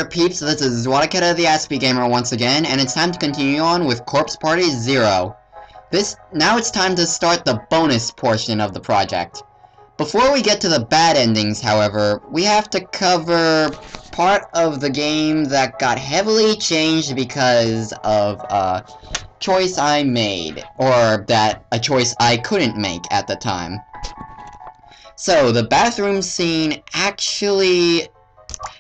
there, peeps? This is Wadaketa the SP Gamer once again, and it's time to continue on with Corpse Party 0. Now it's time to start the bonus portion of the project. Before we get to the bad endings, however, we have to cover part of the game that got heavily changed because of a choice I made, or that a choice I couldn't make at the time. So, the bathroom scene actually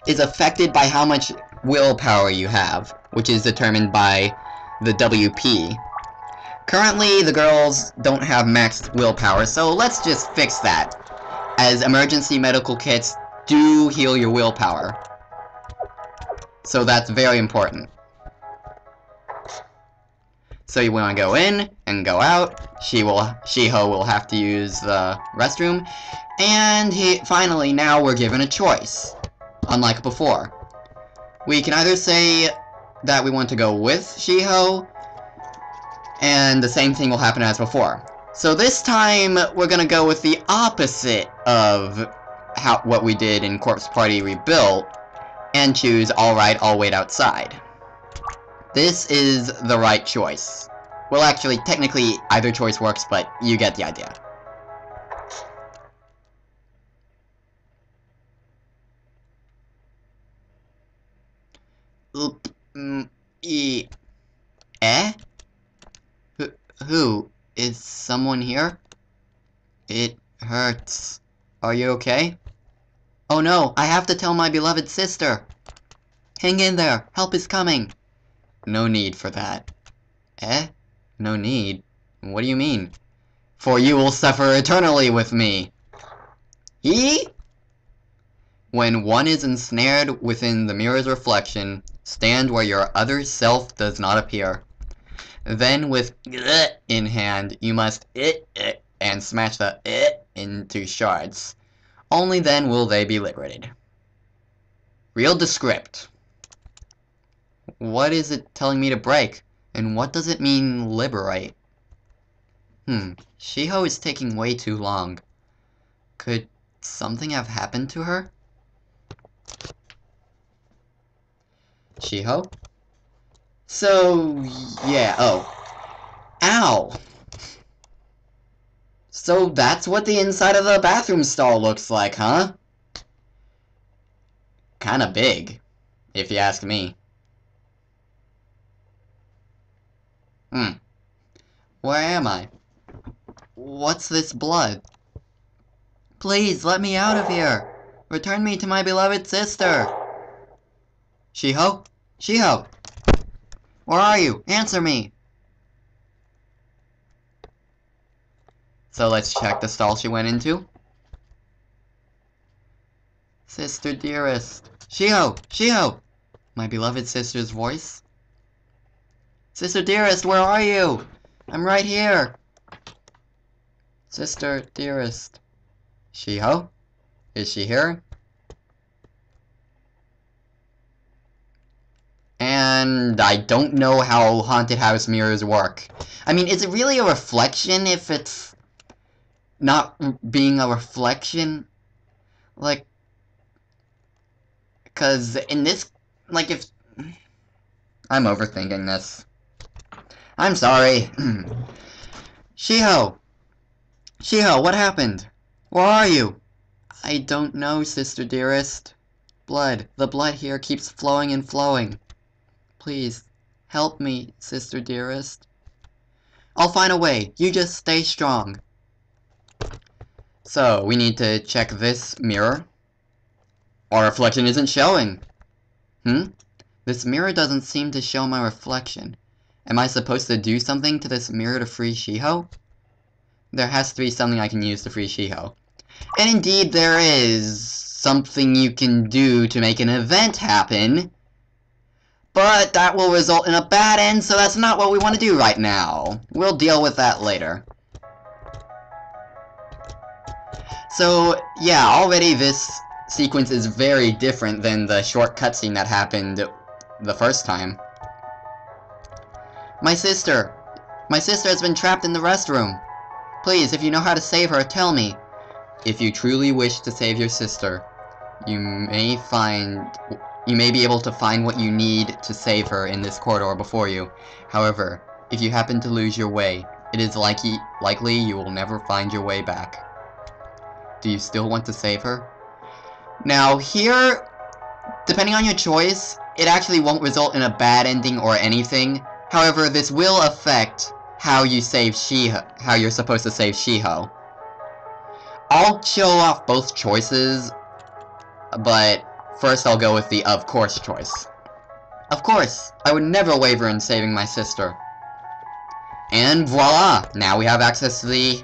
is affected by how much willpower you have, which is determined by the WP. Currently, the girls don't have maxed willpower, so let's just fix that, as emergency medical kits do heal your willpower. So that's very important. So you want to go in and go out. Shiho will have to use the restroom, and finally now we're given a choice. Unlike before. We can either say that we want to go with Shiho, and the same thing will happen as before. So this time, we're gonna go with the opposite of what we did in Corpse Party Rebuilt, and choose alright, I'll wait outside. This is the right choice. Well, actually, technically, either choice works, but you get the idea. Who? Is someone here? It hurts. Are you okay? Oh no, I have to tell my beloved sister. Hang in there, help is coming. No need for that. No need? What do you mean? For you will suffer eternally with me. When one is ensnared within the mirror's reflection, stand where your other self does not appear. Then, with in hand, you must and smash the into shards. Only then will they be liberated. Real descript. What is it telling me to break? And what does it mean, liberate? Shiho is taking way too long. Could something have happened to her? Shiho? So, yeah, Ow! So that's what the inside of the bathroom stall looks like, huh? Kinda big, if you ask me. Where am I? What's this blood? Please, let me out of here! Return me to my beloved sister! Shiho? Shiho! Where are you? Answer me! So let's check the stall she went into. Sister dearest. Shiho! Shiho! My beloved sister's voice. Sister dearest, where are you? I'm right here. Sister dearest. Shiho? Is she here? And I don't know how haunted house mirrors work. I mean, is it really a reflection if it's not being a reflection? Like, because in this, like, if... I'm overthinking this. I'm sorry. Shiho! Shiho, what happened? Where are you? I don't know, sister dearest. Blood. The blood here keeps flowing and flowing. Please, help me, sister dearest. I'll find a way. You just stay strong. So, we need to check this mirror. Our reflection isn't showing. This mirror doesn't seem to show my reflection. Am I supposed to do something to this mirror to free Shiho? There has to be something I can use to free Shiho. And indeed, there is something you can do to make an event happen. But that will result in a bad end, so that's not what we want to do right now. We'll deal with that later. So, yeah, already this sequence is very different than the short cutscene that happened the first time. My sister! My sister has been trapped in the restroom! Please, if you know how to save her, tell me. If you truly wish to save your sister, you may find You may be able to find what you need to save her in this corridor before you. However, if you happen to lose your way, it is likely you will never find your way back. Do you still want to save her? Now, here, depending on your choice, it actually won't result in a bad ending or anything. However, this will affect how you save how you're supposed to save Shiho. I'll show off both choices, but first I'll go with the of course choice. Of course, I would never waver in saving my sister. And voila! Now we have access to the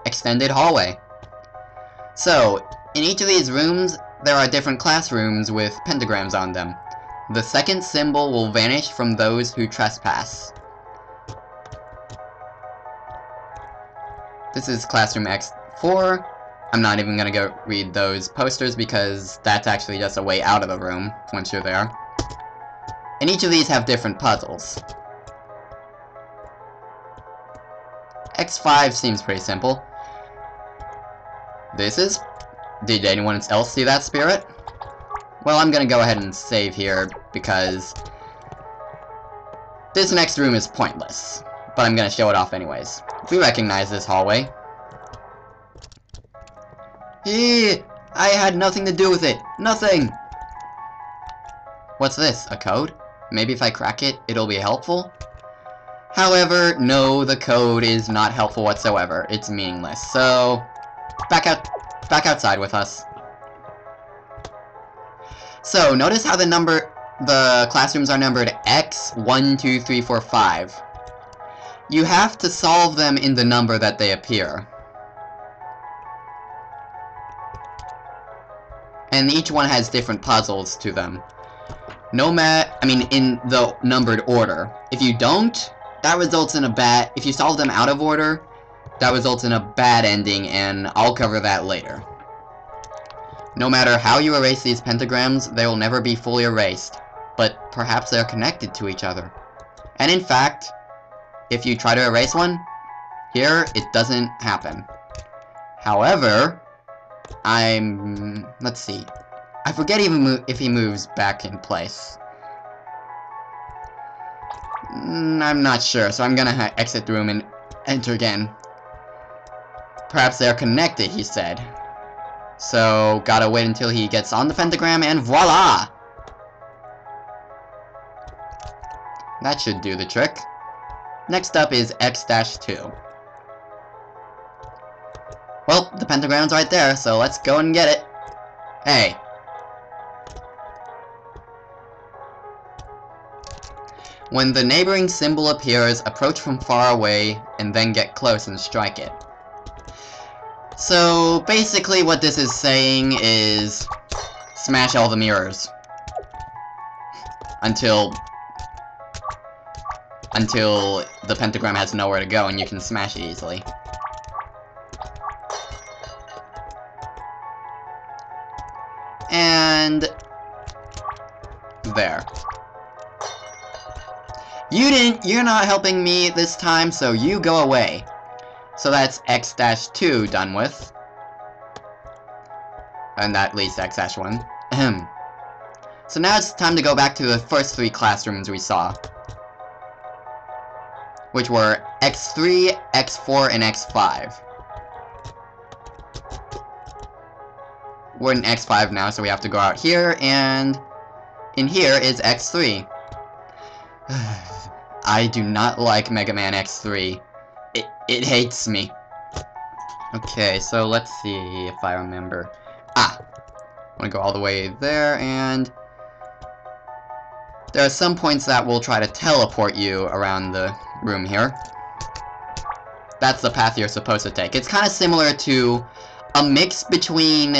extended hallway. So, in each of these rooms, there are different classrooms with pentagrams on them. The second symbol will vanish from those who trespass. This is classroom X4. I'm not even gonna go read those posters because that's actually just a way out of the room once you're there. And each of these have different puzzles. X5 seems pretty simple. Did anyone else see that spirit? Well, I'm gonna go ahead and save here because this next room is pointless, but I'm gonna show it off anyways. We recognize this hallway. I had nothing to do with it. Nothing! What's this? A code? Maybe if I crack it, it'll be helpful? However, no, the code is not helpful whatsoever. It's meaningless. So, back outside with us. So, notice how the classrooms are numbered X, 1, 2, 3, 4, 5. You have to solve them in the number that they appear. And each one has different puzzles to them. In the numbered order. If you don't, that results in if you solve them out of order, that results in a bad ending, and I'll cover that later. No matter how you erase these pentagrams, they will never be fully erased, but perhaps they're connected to each other. And in fact, if you try to erase one, here, it doesn't happen. However, let's see. I forget if he moves back in place. I'm not sure, so I'm gonna exit the room and enter again. Perhaps they're connected, he said. So, gotta wait until he gets on the pentagram, and voila! That should do the trick. Next up is X-2. Well, the pentagram's right there, so let's go and get it. Hey. When the neighboring symbol appears, approach from far away, and then get close and strike it. So, basically what this is saying is smash all the mirrors. Until the pentagram has nowhere to go and you can smash it easily. And there. You're not helping me this time, so you go away. So that's X-2 done with. And at least X-1. Ahem. So now it's time to go back to the first three classrooms we saw. Which were X3, X4, and X5. We're in X5 now, so we have to go out here, and in here is X3. I do not like Mega Man X3. It hates me. Okay, so let's see if I remember. I'm gonna go all the way there, and there are some points that will try to teleport you around the room here. That's the path you're supposed to take. It's kind of similar to a mix between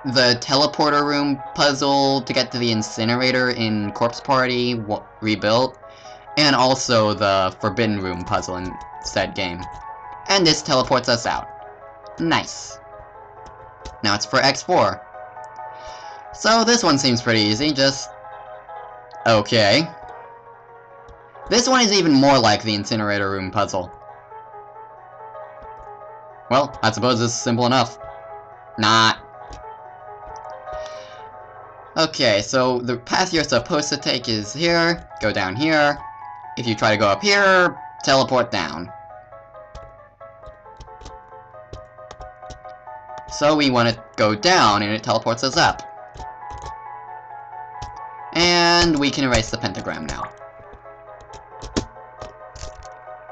the teleporter room puzzle to get to the incinerator in Corpse Party Rebuilt, and also the Forbidden Room puzzle in said game. And this teleports us out. Nice. Now it's for X4. So this one seems pretty easy, just... okay. This one is even more like the incinerator room puzzle. Well, I suppose this is simple enough. Not. Okay, so the path you're supposed to take is here, go down here. If you try to go up here, teleport down. So we want to go down, and it teleports us up. And we can erase the pentagram now.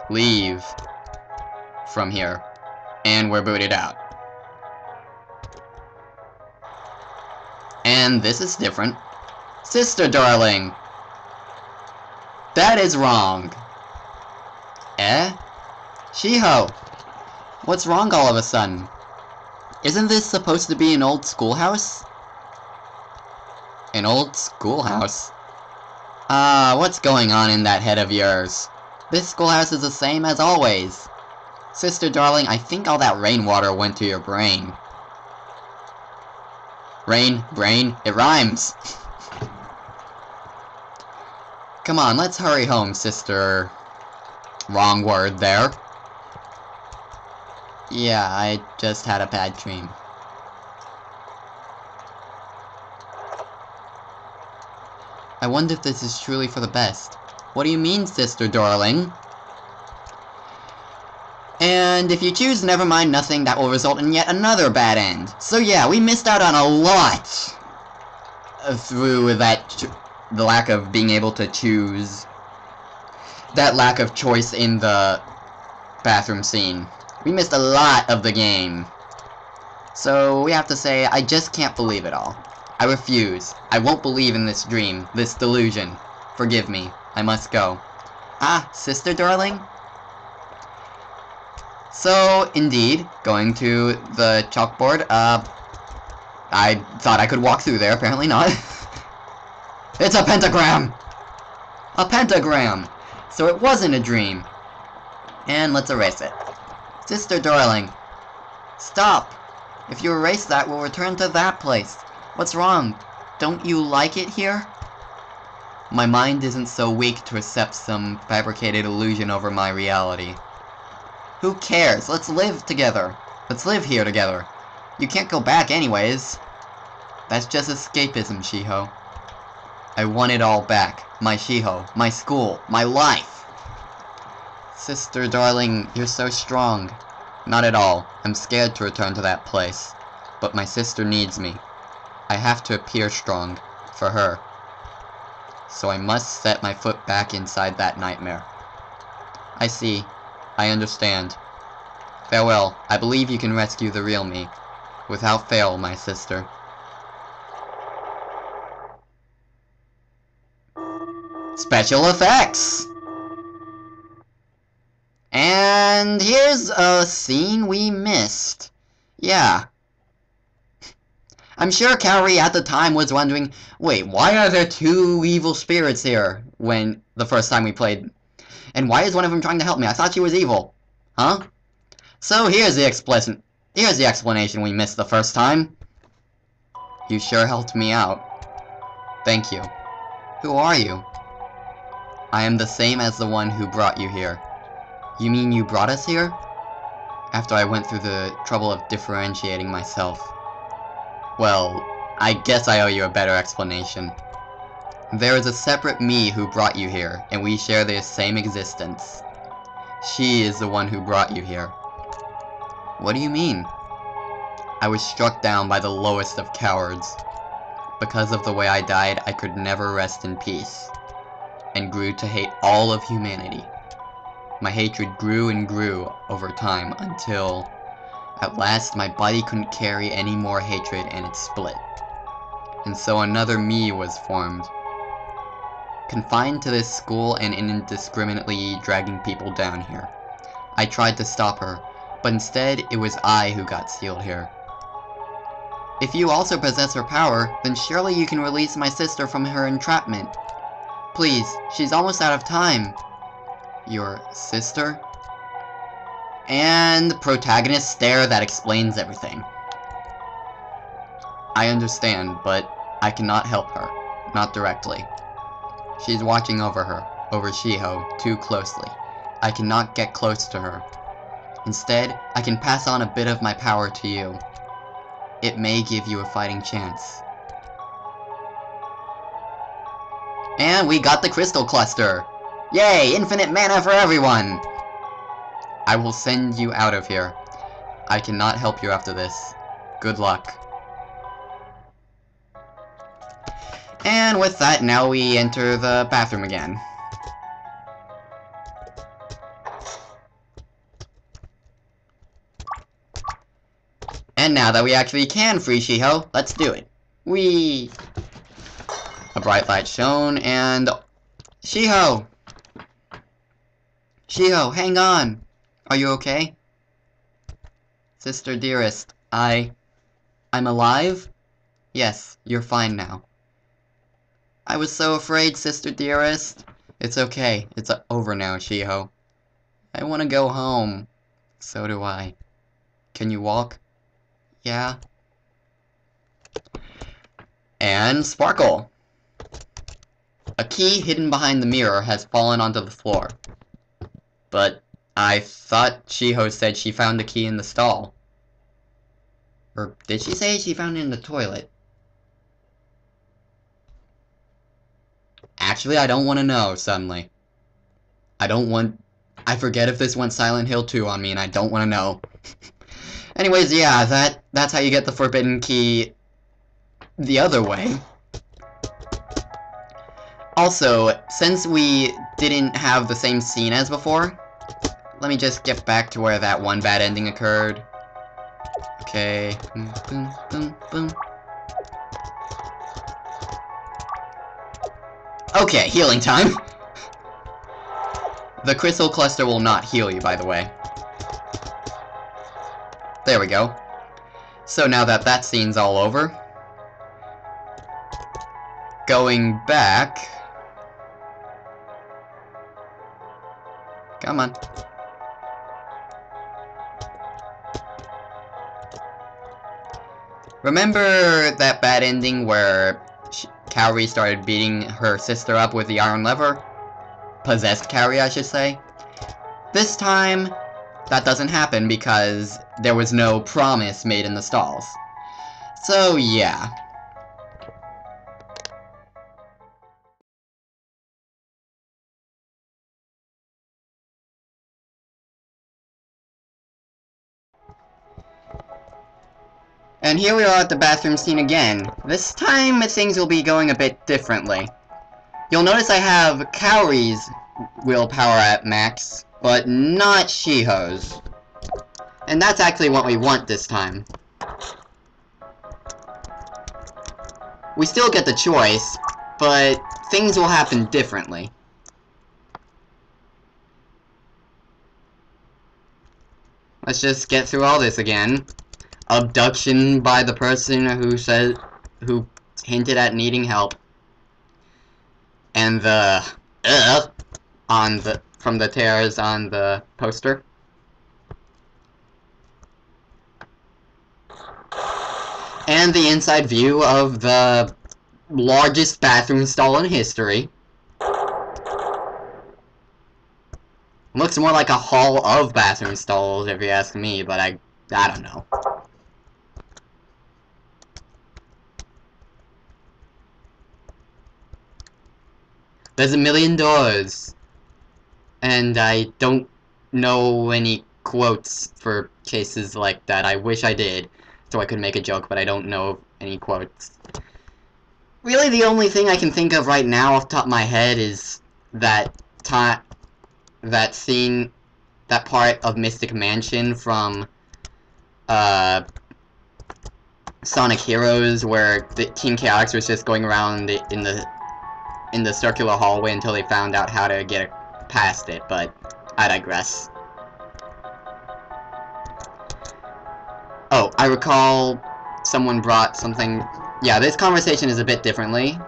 Leave from here. And we're booted out. And this is different. Sister darling! That is wrong. Eh? Shiho! What's wrong all of a sudden? Isn't this supposed to be an old schoolhouse? An old schoolhouse? What's going on in that head of yours? This schoolhouse is the same as always. Sister darling, I think all that rainwater went to your brain. Rain, brain, it rhymes. Come on, let's hurry home, sister. Wrong word there. Yeah, I just had a bad dream. I wonder if this is truly for the best. What do you mean, sister darling? And if you choose never mind nothing, that will result in yet another bad end. So yeah, we missed out on a lot through that the lack of being able to choose. That lack of choice in the bathroom scene. We missed a lot of the game. So we have to say, I just can't believe it all. I refuse. I won't believe in this dream, this delusion. Forgive me. I must go. Ah, sister darling? So, indeed, going to the chalkboard, I thought I could walk through there, apparently not. It's a pentagram! A pentagram! So it wasn't a dream. And let's erase it. Sister darling, stop! If you erase that, we'll return to that place. What's wrong? Don't you like it here? My mind isn't so weak to accept some fabricated illusion over my reality. Who cares? Let's live together. Let's live here together. You can't go back anyways. That's just escapism, Shiho. I want it all back. My Shiho, my school, my life. Sister darling, you're so strong. Not at all. I'm scared to return to that place. But my sister needs me. I have to appear strong. For her. So I must set my foot back inside that nightmare. I see. I understand. Farewell. I believe you can rescue the real me. Without fail, my sister. Special effects! And here's a scene we missed. Yeah. I'm sure Kaori at the time was wondering, wait, why are there two evil spirits here when the first time we played? And why is one of them trying to help me? I thought she was evil. Huh? So here's the explanation we missed the first time. You sure helped me out. Thank you. Who are you? I am the same as the one who brought you here. You mean you brought us here? After I went through the trouble of differentiating myself. Well, I guess I owe you a better explanation. There is a separate me who brought you here, and we share the same existence. She is the one who brought you here. What do you mean? I was struck down by the lowest of cowards. Because of the way I died, I could never rest in peace, and grew to hate all of humanity. My hatred grew and grew over time until, at last, my body couldn't carry any more hatred and it split. And so another me was formed. Confined to this school and indiscriminately dragging people down here. I tried to stop her, but instead it was I who got sealed here. If you also possess her power, then surely you can release my sister from her entrapment. Please, she's almost out of time. Your sister? And the protagonist's stare that explains everything. I understand, but I cannot help her. Not directly. She's watching over Shiho, too closely. I cannot get close to her. Instead, I can pass on a bit of my power to you. It may give you a fighting chance. And we got the crystal cluster! Yay! Infinite mana for everyone! I will send you out of here. I cannot help you after this. Good luck. And with that, now we enter the bathroom again. And now that we actually can free Shiho, let's do it. Whee! A bright light shone, and... Shiho! Shiho, hang on! Are you okay? Sister dearest, I'm alive? Yes, you're fine now. I was so afraid, sister dearest. It's okay. It's over now, Shiho. I want to go home. So do I. Can you walk? Yeah. And Sparkle! A key hidden behind the mirror has fallen onto the floor. But I thought Shiho said she found the key in the stall. Or did she say she found it in the toilet? Actually, I don't want to know, suddenly. I forget if this went Silent Hill 2 on me, and I don't want to know. Anyways, yeah, that's how you get the forbidden key the other way. Also, since we didn't have the same scene as before, let me just get back to where that one bad ending occurred. Okay. Boom, boom, boom, boom. Okay, healing time. The crystal cluster will not heal you, by the way. There we go. So now that that scene's all over, going back... Come on. Remember that bad ending where Kaori started beating her sister up with the iron lever? Possessed Kaori, I should say. This time, that doesn't happen because there was no promise made in the stalls. So, yeah. And here we are at the bathroom scene again. This time, things will be going a bit differently. You'll notice I have Kaori's willpower at max, but not Shiho's. And that's actually what we want this time. We still get the choice, but things will happen differently. Let's just get through all this again. Abduction by the person who hinted at needing help. And the from the tears on the poster. And the inside view of the largest bathroom stall in history. Looks more like a hall of bathroom stalls if you ask me, but I don't know. There's a million doors. And I don't know any quotes for cases like that. I wish I did, so I could make a joke, but I don't know any quotes. Really, the only thing I can think of right now off the top of my head is that scene, that part of Mystic Mansion from Sonic Heroes, where the Team Chaotix was just going around in the circular hallway until they found out how to get past it, but I digress. Oh, I recall someone brought something... Yeah, this conversation is a bit differently.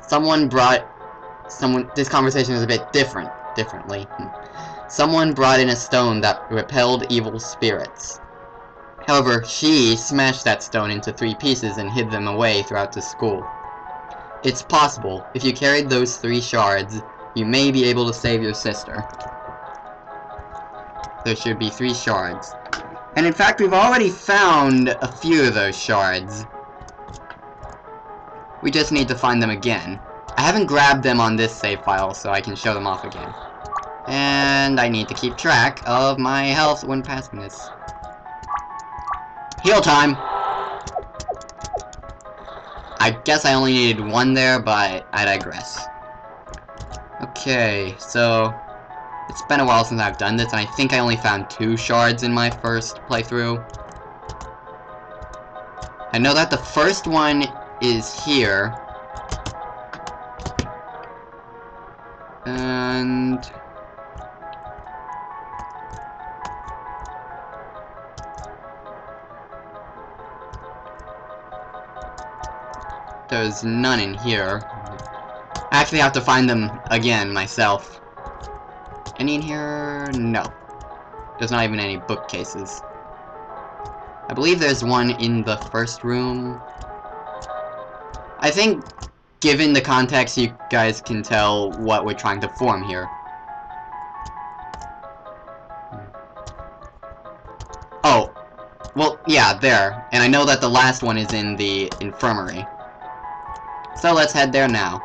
This conversation is a bit differently. Someone brought in a stone that repelled evil spirits. However, she smashed that stone into 3 pieces and hid them away throughout the school. It's possible, if you carried those 3 shards, you may be able to save your sister. There should be 3 shards. And in fact, we've already found a few of those shards. We just need to find them again. I haven't grabbed them on this save file, so I can show them off again. And I need to keep track of my health when passing this. Heal time! I guess I only needed one there, but I digress. Okay, so it's been a while since I've done this, and I think I only found 2 shards in my first playthrough. I know that the first one is here. And there's none in here. I actually have to find them again myself. Any in here? No. There's not even any bookcases. I believe there's one in the first room. I think, given the context, you guys can tell what we're trying to form here. Oh, well, yeah, there. And I know that the last one is in the infirmary. So let's head there now.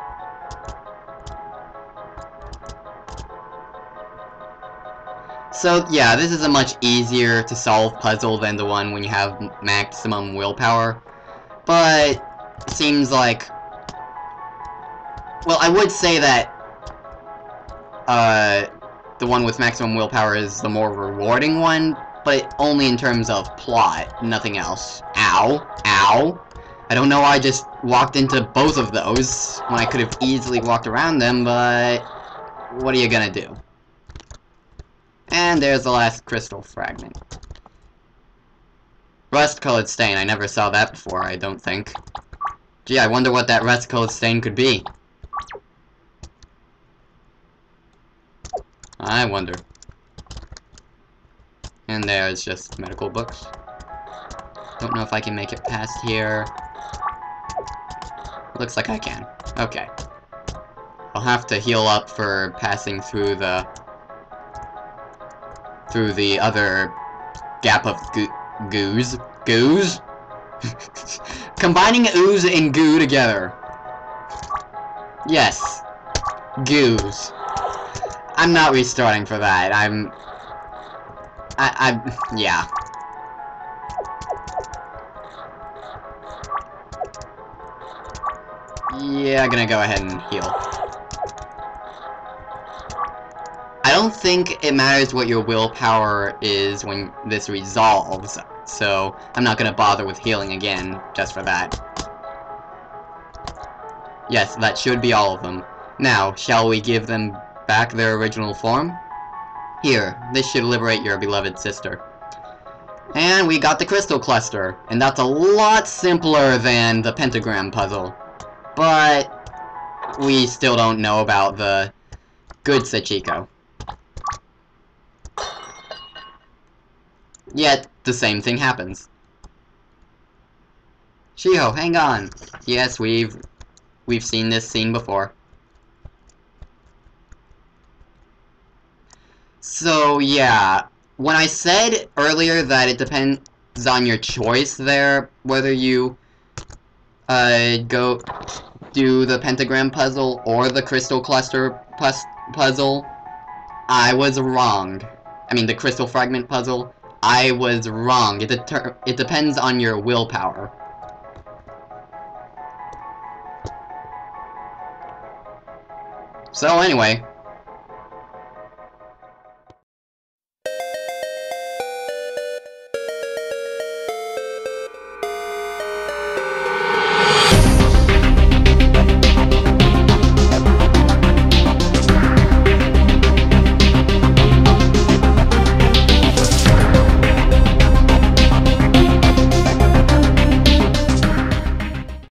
So, yeah, this is a much easier to solve puzzle than the one when you have maximum willpower. But it seems like... Well, I would say that the one with maximum willpower is the more rewarding one, but only in terms of plot, nothing else. Ow. Ow. I don't know why I just walked into both of those when I could have easily walked around them, but what are you gonna do? And there's the last crystal fragment. Rust-colored stain. I never saw that before, I don't think. Gee, I wonder what that rust-colored stain could be. I wonder. And there's just medical books. Don't know if I can make it past here. Looks like I can. Okay. I'll have to heal up for passing through the other gap of goos. Goos? Combining ooze and goo together. Yes. Goos. I'm not restarting for that. Yeah. Yeah, I'm gonna go ahead and heal. I don't think it matters what your willpower is when this resolves, so I'm not gonna bother with healing again, just for that. Yes, that should be all of them. Now, shall we give them back their original form? Here, this should liberate your beloved sister. And we got the crystal cluster, and that's a lot simpler than the pentagram puzzle. But we still don't know about the good Sachiko. Yet, the same thing happens. Shiho, hang on. Yes, we've seen this scene before. So, yeah. When I said earlier that it depends on your choice there, whether you go do the pentagram puzzle or the crystal cluster puzzle, I was wrong. I mean, the crystal fragment puzzle, I was wrong. It depends on your willpower. So anyway,